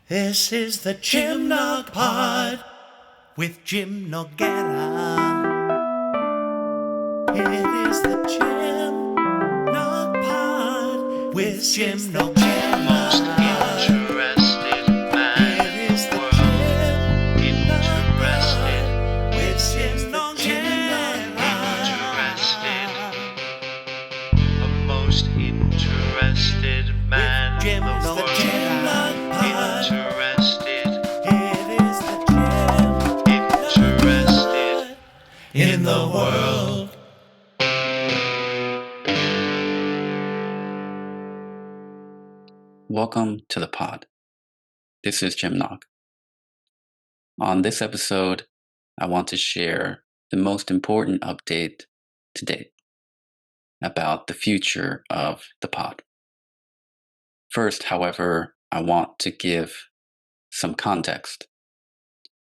This is the Jim Nog Pod with Jim Nogara. It is the Jim Nog Pod with Jim Nogara. Most interested man It is the world. Jim Nog Interested, Pod with Jim Nogara. the most interested man Jim in the Nog world. Pod. Interested, It is the Jim interested. in the world. Welcome to the pod. This is Jim Nog. On this episode, I want to share the most important update to date about the future of the pod. First, however, I want to give some context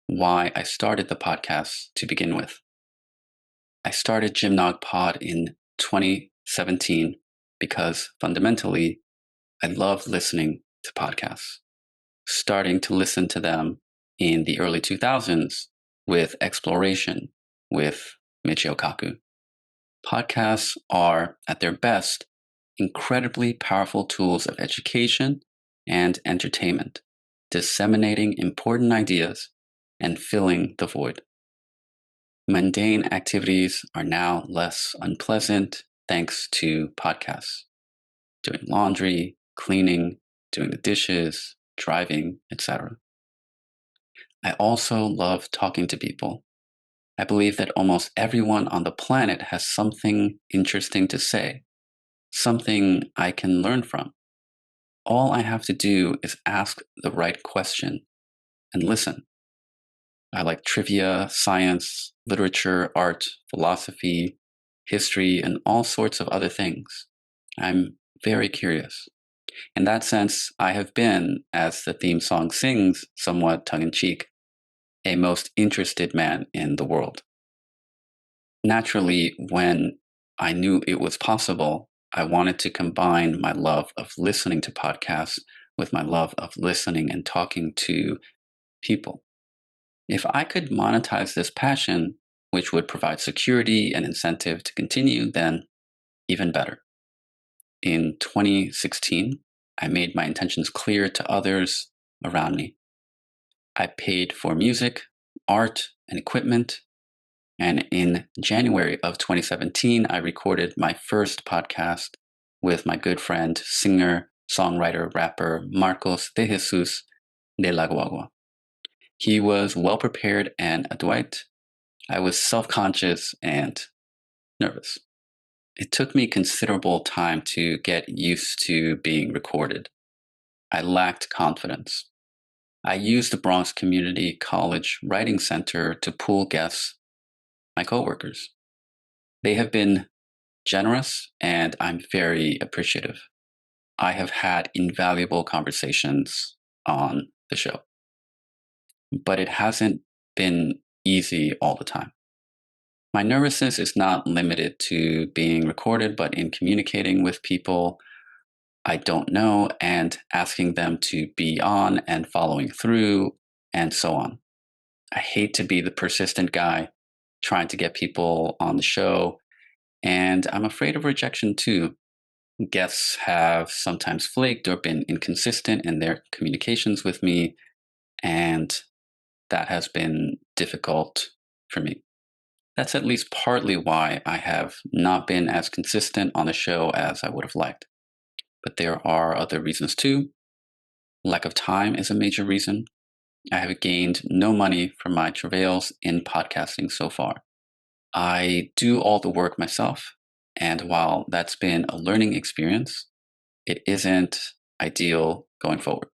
why I started the podcast to begin with. I started Jim Nog Pod in 2017 because fundamentally, I love listening to podcasts, starting to listen to them in the early 2000s with Exploration with Michio Kaku. Podcasts are, at their best, incredibly powerful tools of education and entertainment, disseminating important ideas and filling the void. Mundane activities are now less unpleasant thanks to podcasts. Doing laundry, cleaning, doing the dishes, driving, etc. I also love talking to people. I believe that almost everyone on the planet has something interesting to say, something I can learn from. All I have to do is ask the right question and listen. I like trivia, science, literature, art, philosophy, history, and all sorts of other things. I'm very curious. In that sense, I have been, as the theme song sings, somewhat tongue-in-cheek, a most interested man in the world. Naturally, when I knew it was possible, I wanted to combine my love of listening to podcasts with my love of listening and talking to people. If I could monetize this passion, which would provide security and incentive to continue, then even better. In 2016, I made my intentions clear to others around me. I paid for music, art, and equipment. And in January of 2017, I recorded my first podcast with my good friend, singer, songwriter, rapper Marcos de Jesus de la Guagua. He was well prepared and adroit. I was self-conscious and nervous. It took me considerable time to get used to being recorded. I lacked confidence. I used the Bronx Community College Writing Center to pool guests, my coworkers. They have been generous, and I'm very appreciative. I have had invaluable conversations on the show, but it hasn't been easy all the time. My nervousness is not limited to being recorded, but in communicating with people I don't know and asking them to be on and following through and so on. I hate to be the persistent guy trying to get people on the show, and I'm afraid of rejection too. Guests have sometimes flaked or been inconsistent in their communications with me, and that has been difficult for me. That's at least partly why I have not been as consistent on the show as I would have liked. But there are other reasons too. Lack of time is a major reason. I have gained no money from my travails in podcasting so far. I do all the work myself, and while that's been a learning experience, it isn't ideal going forward.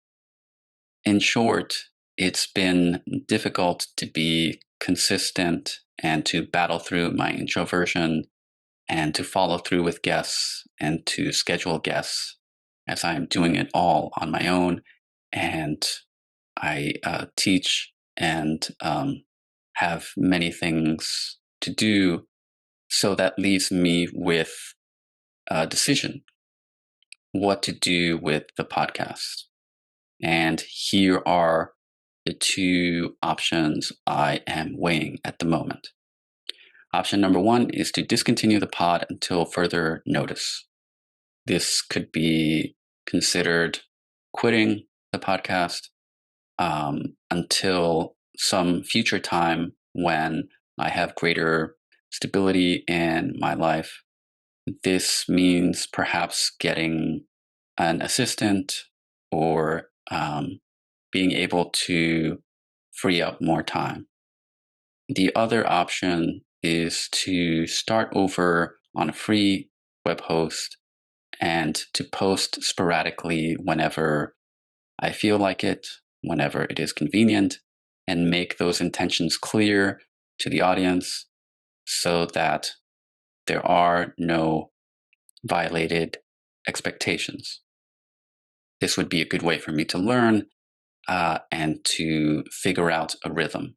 In short, it's been difficult to be consistent and to battle through my introversion and to follow through with guests and to schedule guests as I'm doing it all on my own. And I teach and have many things to do. So that leaves me with a decision what to do with the podcast. And here are the two options I am weighing at the moment. Option number one is to discontinue the pod until further notice. This could be considered quitting the podcast until some future time when I have greater stability in my life. This means perhaps getting an assistant or being able to free up more time. The other option is to start over on a free web host and to post sporadically whenever I feel like it, whenever it is convenient, and make those intentions clear to the audience so that there are no violated expectations. This would be a good way for me to learn and to figure out a rhythm.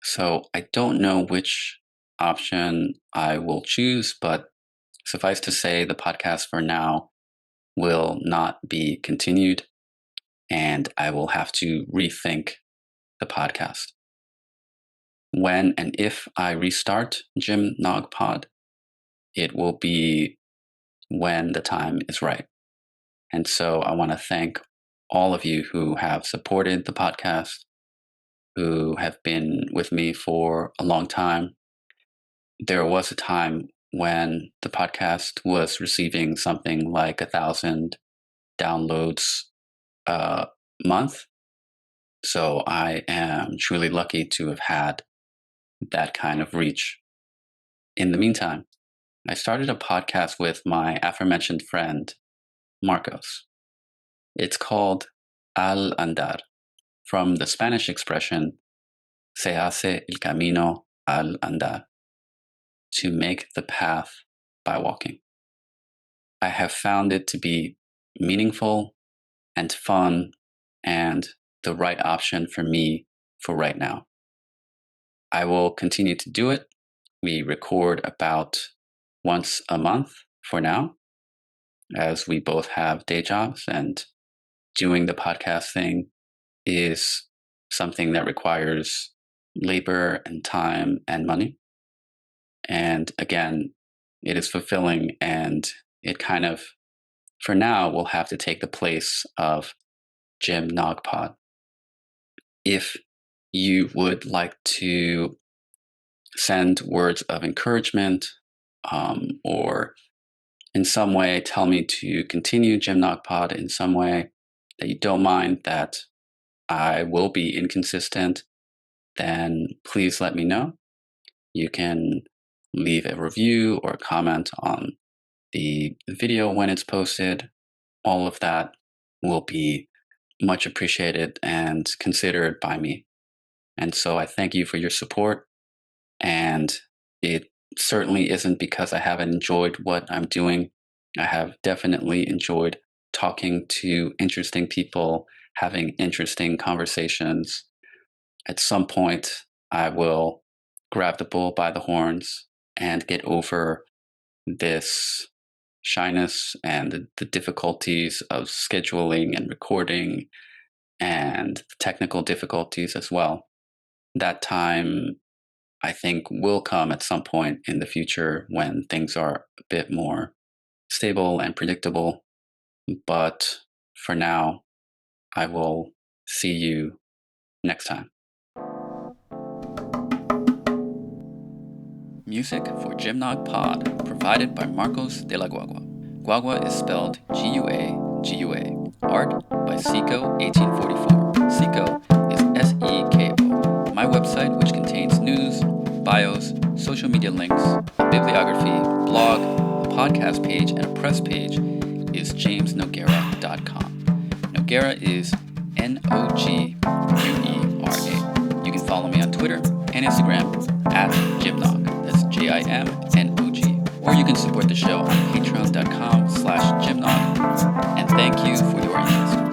So I don't know which option I will choose, but suffice to say, the podcast for now will not be continued, and I will have to rethink the podcast. When and if I restart Jim Nog Pod, it will be when the time is right. And so I want to thank all of you who have supported the podcast, who have been with me for a long time. There was a time when the podcast was receiving something like 1,000 downloads a month. So I am truly lucky to have had that kind of reach. In the meantime, I started a podcast with my aforementioned friend, Marcos. It's called Al Andar, from the Spanish expression, se hace el camino al andar, to make the path by walking. I have found it to be meaningful and fun and the right option for me for right now. I will continue to do it. We record about once a month for now, as we both have day jobs, and doing the podcast thing is something that requires labor and time and money. And again, it is fulfilling, and it kind of, for now, will have to take the place of Jim Nog Pod. If you would like to send words of encouragement or in some way tell me to continue Jim Nog Pod in some way, that you don't mind that I will be inconsistent, then please let me know. You can leave a review or a comment on the video when it's posted. All of that will be much appreciated and considered by me. And so I thank you for your support. And it certainly isn't because I haven't enjoyed what I'm doing. I have definitely enjoyed talking to interesting people, having interesting conversations. At some point, I will grab the bull by the horns and get over this shyness and the difficulties of scheduling and recording and technical difficulties as well. That time, I think, will come at some point in the future when things are a bit more stable and predictable. But for now, I will see you next time. Music for Jim Nog Pod provided by Marcos de la Guagua. Guagua is spelled G-U-A-G-U-A. Art by Seco1844. Seco is S-E-K-O. My website, which contains news, bios, social media links, a bibliography, blog, a podcast page, and a press page, is jamesnoguera.com. Noguera is N-O-G-U-E-R-A. You can follow me on Twitter and Instagram at JimNog. That's J-I-M-N-O-G. Or you can support the show on patreon.com/JimNog. And thank you for your interest.